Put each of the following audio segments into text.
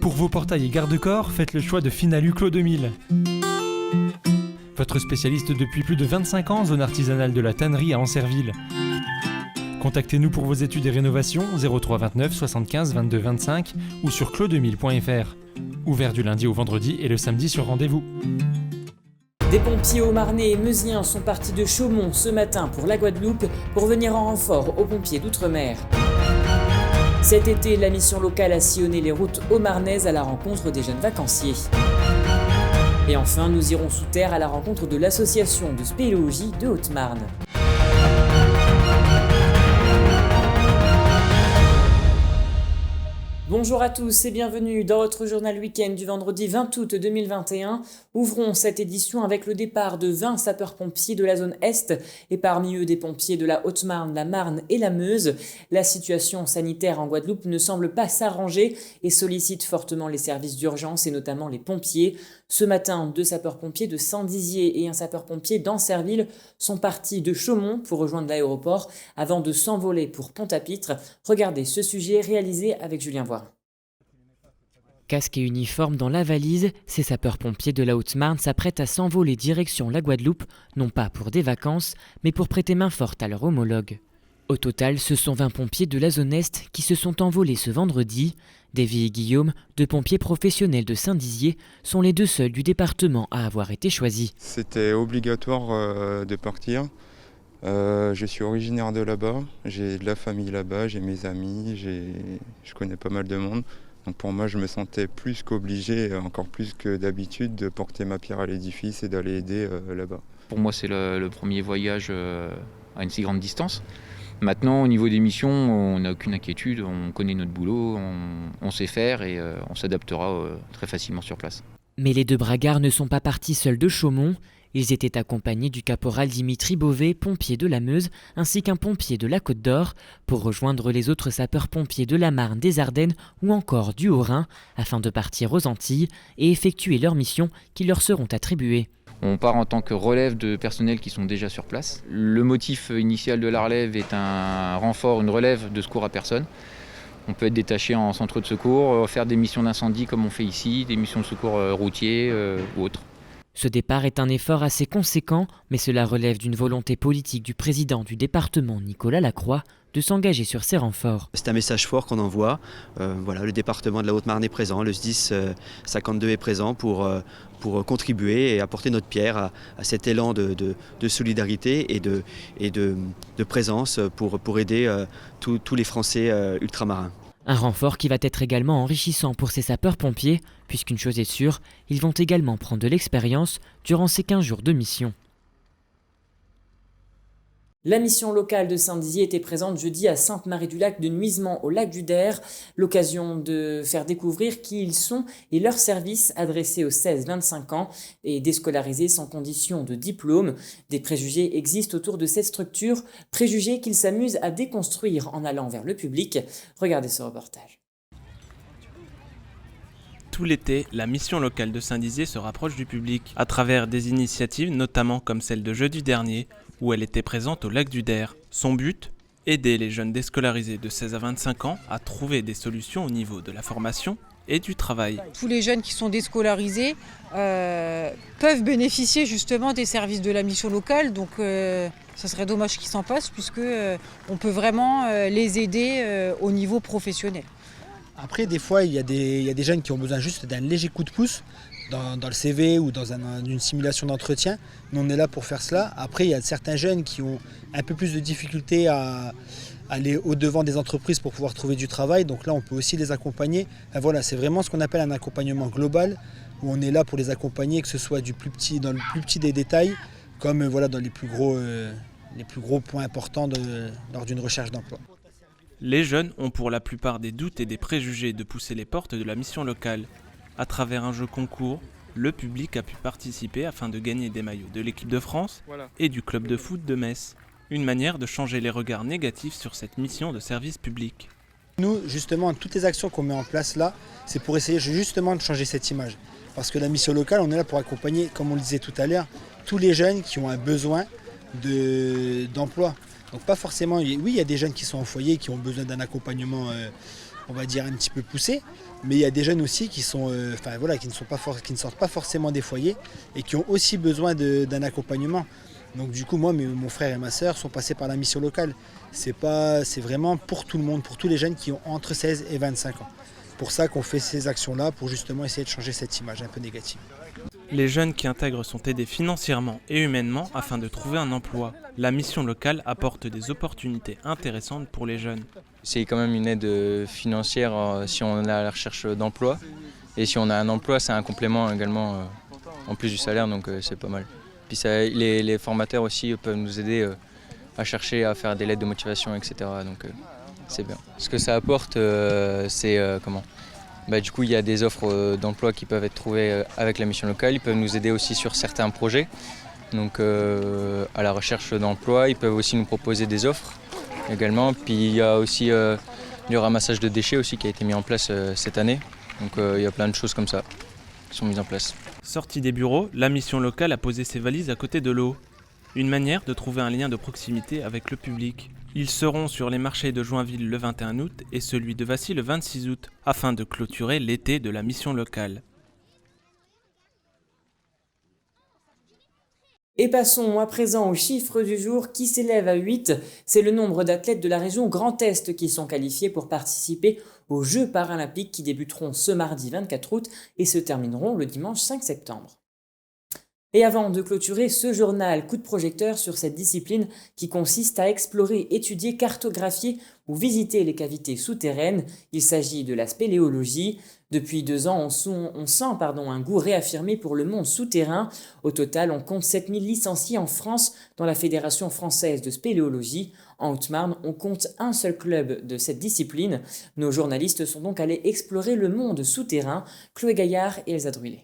Pour vos portails et garde-corps, faites le choix de Finalu Clos 2000. Votre spécialiste depuis plus de 25 ans, zone artisanale de la tannerie à Ancerville. Contactez-nous pour vos études et rénovations 03 29 75 22 25 ou sur clos2000.fr. Ouvert du lundi au vendredi et le samedi sur rendez-vous. Des pompiers haut-marnais et meusiens sont partis de Chaumont ce matin pour la Guadeloupe pour venir en renfort aux pompiers d'outre-mer. Cet été, la mission locale a sillonné les routes haut-marnaises à la rencontre des jeunes vacanciers. Et enfin, nous irons sous terre à la rencontre de l'association de spéléologie de Haute-Marne. Bonjour à tous et bienvenue dans votre journal week-end du vendredi 20 août 2021. Ouvrons cette édition avec le départ de 20 sapeurs-pompiers de la zone Est et parmi eux des pompiers de la Haute-Marne, la Marne et la Meuse. La situation sanitaire en Guadeloupe ne semble pas s'arranger et sollicite fortement les services d'urgence et notamment les pompiers. Ce matin, 2 sapeurs-pompiers de Saint-Dizier et un sapeur-pompier d'Ancerville sont partis de Chaumont pour rejoindre l'aéroport avant de s'envoler pour Pointe-à-Pitre. Regardez ce sujet réalisé avec Julien Voirin. Casque et uniforme dans la valise, ces sapeurs-pompiers de la Haute-Marne s'apprêtent à s'envoler direction la Guadeloupe, non pas pour des vacances, mais pour prêter main forte à leur homologue. Au total, ce sont 20 pompiers de la zone Est qui se sont envolés ce vendredi. Davy et Guillaume, 2 pompiers professionnels de Saint-Dizier, sont les 2 seuls du département à avoir été choisis. C'était obligatoire de partir. Je suis originaire de là-bas, j'ai de la famille là-bas, j'ai mes amis, je connais pas mal de monde. Donc pour moi, je me sentais plus qu'obligé, encore plus que d'habitude, de porter ma pierre à l'édifice et d'aller aider là-bas. Pour moi, c'est le premier voyage à une si grande distance. Maintenant, au niveau des missions, on n'a aucune inquiétude, on connaît notre boulot, on sait faire et on s'adaptera très facilement sur place. Mais les 2 bragards ne sont pas partis seuls de Chaumont. Ils étaient accompagnés du caporal Dimitri Beauvais, pompier de la Meuse, ainsi qu'un pompier de la Côte d'Or, pour rejoindre les autres sapeurs-pompiers de la Marne, des Ardennes ou encore du Haut-Rhin, afin de partir aux Antilles et effectuer leurs missions qui leur seront attribuées. On part en tant que relève de personnels qui sont déjà sur place. Le motif initial de la relève est un renfort, une relève de secours à personne. On peut être détaché en centre de secours, faire des missions d'incendie comme on fait ici, des missions de secours routiers ou autres. Ce départ est un effort assez conséquent, mais cela relève d'une volonté politique du président du département, Nicolas Lacroix, de s'engager sur ces renforts. C'est un message fort qu'on envoie. Le département de la Haute-Marne est présent, le SDIS 52 est présent pour contribuer et apporter notre pierre à cet élan de solidarité et de présence pour aider tous les Français ultramarins. Un renfort qui va être également enrichissant pour ces sapeurs-pompiers, puisqu'une chose est sûre, ils vont également prendre de l'expérience durant ces 15 jours de mission. La mission locale de Saint-Dizier était présente jeudi à Sainte-Marie-du-Lac de Nuisemont au lac du Der. L'occasion de faire découvrir qui ils sont et leurs services adressés aux 16-25 ans et déscolarisés sans condition de diplôme. Des préjugés existent autour de cette structure, préjugés qu'ils s'amusent à déconstruire en allant vers le public. Regardez ce reportage. Tout l'été, la mission locale de Saint-Dizier se rapproche du public à travers des initiatives, notamment comme celle de jeudi dernier, où elle était présente au lac du Der. Son but ? Aider les jeunes déscolarisés de 16 à 25 ans à trouver des solutions au niveau de la formation et du travail. Tous les jeunes qui sont déscolarisés peuvent bénéficier justement des services de la mission locale, donc ça serait dommage qu'ils s'en passent puisque on peut vraiment les aider au niveau professionnel. Après, des fois, il y a des jeunes qui ont besoin juste d'un léger coup de pouce dans le CV ou dans une simulation d'entretien. Nous, on est là pour faire cela. Après, il y a certains jeunes qui ont un peu plus de difficultés à aller au-devant des entreprises pour pouvoir trouver du travail. Donc là, on peut aussi les accompagner. Et voilà, c'est vraiment ce qu'on appelle un accompagnement global, où on est là pour les accompagner, que ce soit dans le plus petit des détails, comme dans les plus gros points importants lors d'une recherche d'emploi. Les jeunes ont pour la plupart des doutes et des préjugés de pousser les portes de la mission locale. À travers un jeu concours, le public a pu participer afin de gagner des maillots de l'équipe de France et du club de foot de Metz. Une manière de changer les regards négatifs sur cette mission de service public. Nous, justement, toutes les actions qu'on met en place là, c'est pour essayer justement de changer cette image. Parce que la mission locale, on est là pour accompagner, comme on le disait tout à l'heure, tous les jeunes qui ont un besoin d'emploi. Donc pas forcément, oui, il y a des jeunes qui sont en foyer, qui ont besoin d'un accompagnement on va dire, un petit peu poussées. Mais il y a des jeunes aussi qui sont, qui ne sortent pas forcément des foyers et qui ont aussi besoin d'un accompagnement. Donc du coup, moi, mon frère et ma sœur sont passés par la mission locale. C'est vraiment pour tout le monde, pour tous les jeunes qui ont entre 16 et 25 ans. Pour ça qu'on fait ces actions-là, pour justement essayer de changer cette image un peu négative. Les jeunes qui intègrent sont aidés financièrement et humainement afin de trouver un emploi. La mission locale apporte des opportunités intéressantes pour les jeunes. C'est quand même une aide financière si on est à la recherche d'emploi. Et si on a un emploi, c'est un complément également en plus du salaire, donc c'est pas mal. Puis les formateurs aussi peuvent nous aider à chercher à faire des lettres de motivation, etc. Donc c'est bien. Ce que ça apporte, c'est du coup, il y a des offres d'emploi qui peuvent être trouvées avec la mission locale. Ils peuvent nous aider aussi sur certains projets. Donc à la recherche d'emploi, ils peuvent aussi nous proposer des offres également. Puis il y a aussi du ramassage de déchets aussi qui a été mis en place cette année. Donc il y a plein de choses comme ça qui sont mises en place. Sortie des bureaux, la mission locale a posé ses valises à côté de l'eau. Une manière de trouver un lien de proximité avec le public. Ils seront sur les marchés de Joinville le 21 août et celui de Vassy le 26 août, afin de clôturer l'été de la mission locale. Et passons à présent au chiffre du jour qui s'élève à 8. C'est le nombre d'athlètes de la région Grand Est qui sont qualifiés pour participer aux Jeux paralympiques qui débuteront ce mardi 24 août et se termineront le dimanche 5 septembre. Et avant de clôturer ce journal, coup de projecteur sur cette discipline qui consiste à explorer, étudier, cartographier ou visiter les cavités souterraines. Il s'agit de la spéléologie. Depuis 2 ans, on sent un goût réaffirmé pour le monde souterrain. Au total, on compte 7000 licenciés en France dans la Fédération française de spéléologie. En Haute-Marne, on compte un seul club de cette discipline. Nos journalistes sont donc allés explorer le monde souterrain. Chloé Gaillard et Elsa Druillet.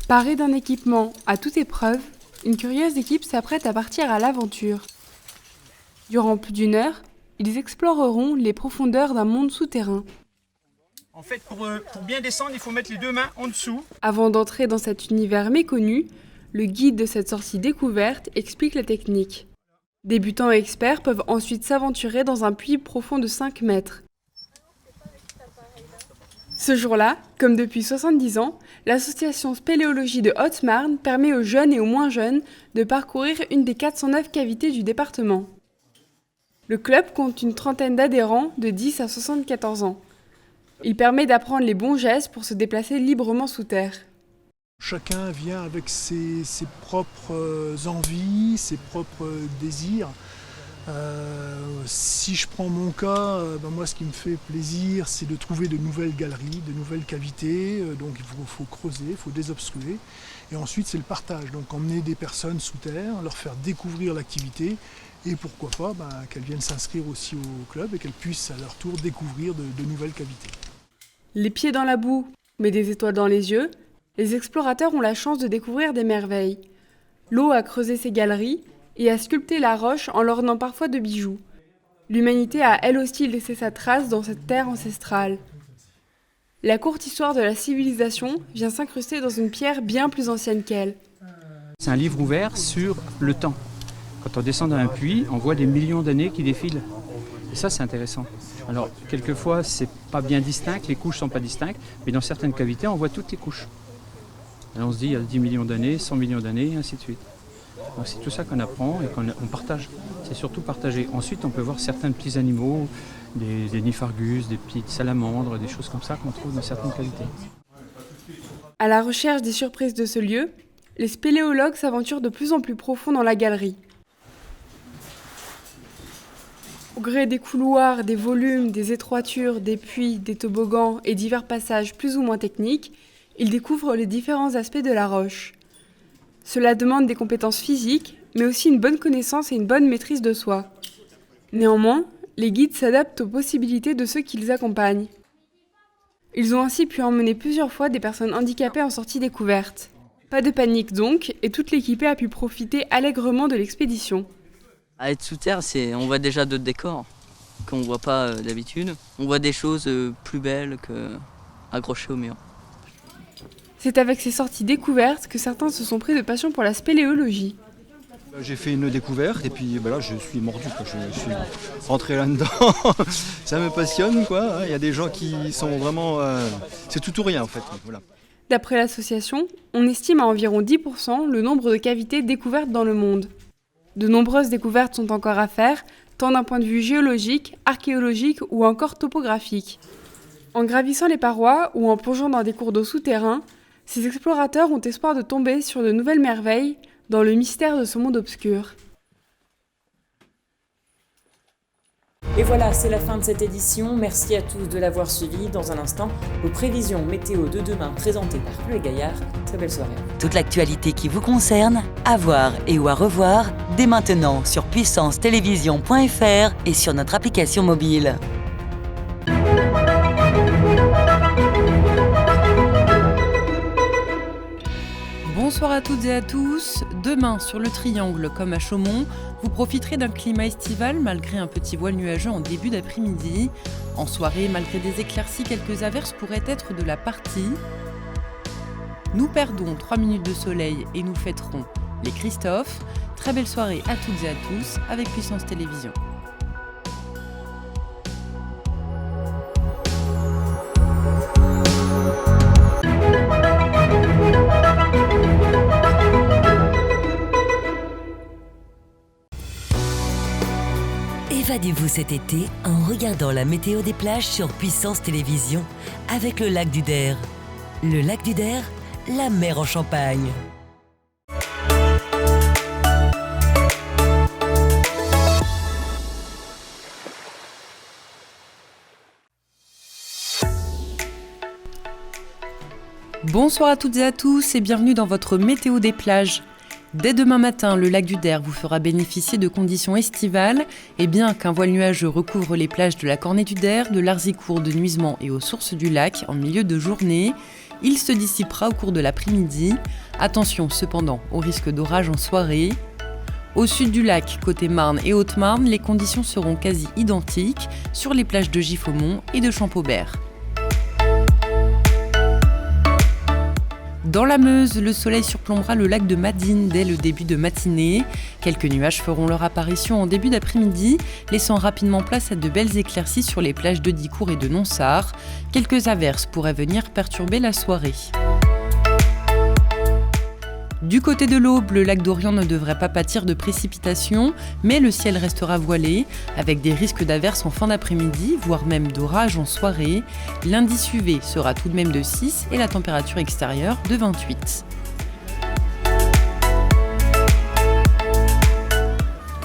Parée d'un équipement à toute épreuve, une curieuse équipe s'apprête à partir à l'aventure. Durant plus d'1 heure, ils exploreront les profondeurs d'un monde souterrain. En fait, pour bien descendre, il faut mettre les 2 mains en dessous. Avant d'entrer dans cet univers méconnu, le guide de cette sortie découverte explique la technique. Débutants et experts peuvent ensuite s'aventurer dans un puits profond de 5 mètres. Ce jour-là, comme depuis 70 ans, l'association Spéléologie de Haute-Marne permet aux jeunes et aux moins jeunes de parcourir une des 409 cavités du département. Le club compte une trentaine d'adhérents de 10 à 74 ans. Il permet d'apprendre les bons gestes pour se déplacer librement sous terre. Chacun vient avec ses propres envies, ses propres désirs. Si je prends mon cas, moi ce qui me fait plaisir, c'est de trouver de nouvelles galeries, de nouvelles cavités. Donc il faut creuser, il faut désobstruer. Et ensuite c'est le partage, donc emmener des personnes sous terre, leur faire découvrir l'activité et pourquoi pas qu'elles viennent s'inscrire aussi au club et qu'elles puissent à leur tour découvrir de nouvelles cavités. Les pieds dans la boue, mais des étoiles dans les yeux, les explorateurs ont la chance de découvrir des merveilles. L'eau a creusé ces galeries et a sculpté la roche en l'ornant parfois de bijoux. L'humanité a elle aussi laissé sa trace dans cette terre ancestrale. La courte histoire de la civilisation vient s'incruster dans une pierre bien plus ancienne qu'elle. C'est un livre ouvert sur le temps. Quand on descend dans un puits, on voit des millions d'années qui défilent. Et ça, c'est intéressant. Alors, quelquefois, c'est pas bien distinct, les couches sont pas distinctes, mais dans certaines cavités, on voit toutes les couches. Et on se dit, il y a 10 millions d'années, 100 millions d'années, et ainsi de suite. Donc c'est tout ça qu'on apprend et qu'on partage. C'est surtout partager. Ensuite, on peut voir certains petits animaux, des niphargus, des petites salamandres, des choses comme ça qu'on trouve dans certaines cavités. À la recherche des surprises de ce lieu, les spéléologues s'aventurent de plus en plus profond dans la galerie. Au gré des couloirs, des volumes, des étroitures, des puits, des toboggans et divers passages plus ou moins techniques, ils découvrent les différents aspects de la roche. Cela demande des compétences physiques, mais aussi une bonne connaissance et une bonne maîtrise de soi. Néanmoins, les guides s'adaptent aux possibilités de ceux qui les accompagnent. Ils ont ainsi pu emmener plusieurs fois des personnes handicapées en sortie découverte. Pas de panique donc, et toute l'équipée a pu profiter allègrement de l'expédition. À être sous terre, on voit déjà d'autres décors qu'on ne voit pas d'habitude. On voit des choses plus belles qu'accrochées au mur. C'est avec ces sorties découvertes que certains se sont pris de passion pour la spéléologie. J'ai fait une découverte et puis là je suis mordu, quoi. Je suis rentré là-dedans. Ça me passionne, quoi. Il y a des gens qui sont vraiment... c'est tout ou rien en fait. Voilà. D'après l'association, on estime à environ 10% le nombre de cavités découvertes dans le monde. De nombreuses découvertes sont encore à faire, tant d'un point de vue géologique, archéologique ou encore topographique. En gravissant les parois ou en plongeant dans des cours d'eau souterrains, ces explorateurs ont espoir de tomber sur de nouvelles merveilles dans le mystère de ce monde obscur. Et voilà, c'est la fin de cette édition. Merci à tous de l'avoir suivi. Dans un instant, vos prévisions météo de demain présentées par Flo et Gaillard. Très belle soirée. Toute l'actualité qui vous concerne, à voir et ou à revoir, dès maintenant sur puissancetélévision.fr et sur notre application mobile. Bonsoir à toutes et à tous. Demain, sur le Triangle comme à Chaumont, vous profiterez d'un climat estival malgré un petit voile nuageux en début d'après-midi. En soirée, malgré des éclaircies, quelques averses pourraient être de la partie. Nous perdons 3 minutes de soleil et nous fêterons les Christophe. Très belle soirée à toutes et à tous avec Puissance Télévision. Évadez-vous cet été en regardant la météo des plages sur Puissance Télévision avec le lac du Der. Le lac du Der, la mer en Champagne. Bonsoir à toutes et à tous et bienvenue dans votre météo des plages. Dès demain matin, le lac du Der vous fera bénéficier de conditions estivales et bien qu'un voile nuageux recouvre les plages de la Cornée du Der, de l'Arzicourt, de Nuisement et aux sources du lac en milieu de journée, il se dissipera au cours de l'après-midi. Attention cependant au risque d'orage en soirée. Au sud du lac, côté Marne et Haute-Marne, les conditions seront quasi identiques sur les plages de Giffaumont et de Champaubert. Dans la Meuse, le soleil surplombera le lac de Madine dès le début de matinée. Quelques nuages feront leur apparition en début d'après-midi, laissant rapidement place à de belles éclaircies sur les plages de Dicourt et de Nonsard. Quelques averses pourraient venir perturber la soirée. Du côté de l'Aube, le lac d'Orient ne devrait pas pâtir de précipitations, mais le ciel restera voilé, avec des risques d'averses en fin d'après-midi, voire même d'orage en soirée. L'indice UV sera tout de même de 6 et la température extérieure de 28.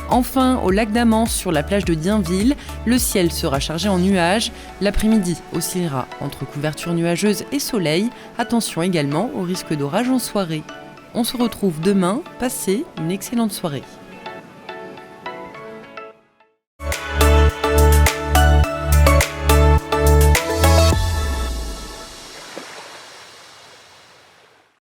Enfin, au lac d'Amance, sur la plage de Dienville, le ciel sera chargé en nuages. L'après-midi oscillera entre couverture nuageuse et soleil. Attention également au risque d'orage en soirée. On se retrouve demain, passez une excellente soirée.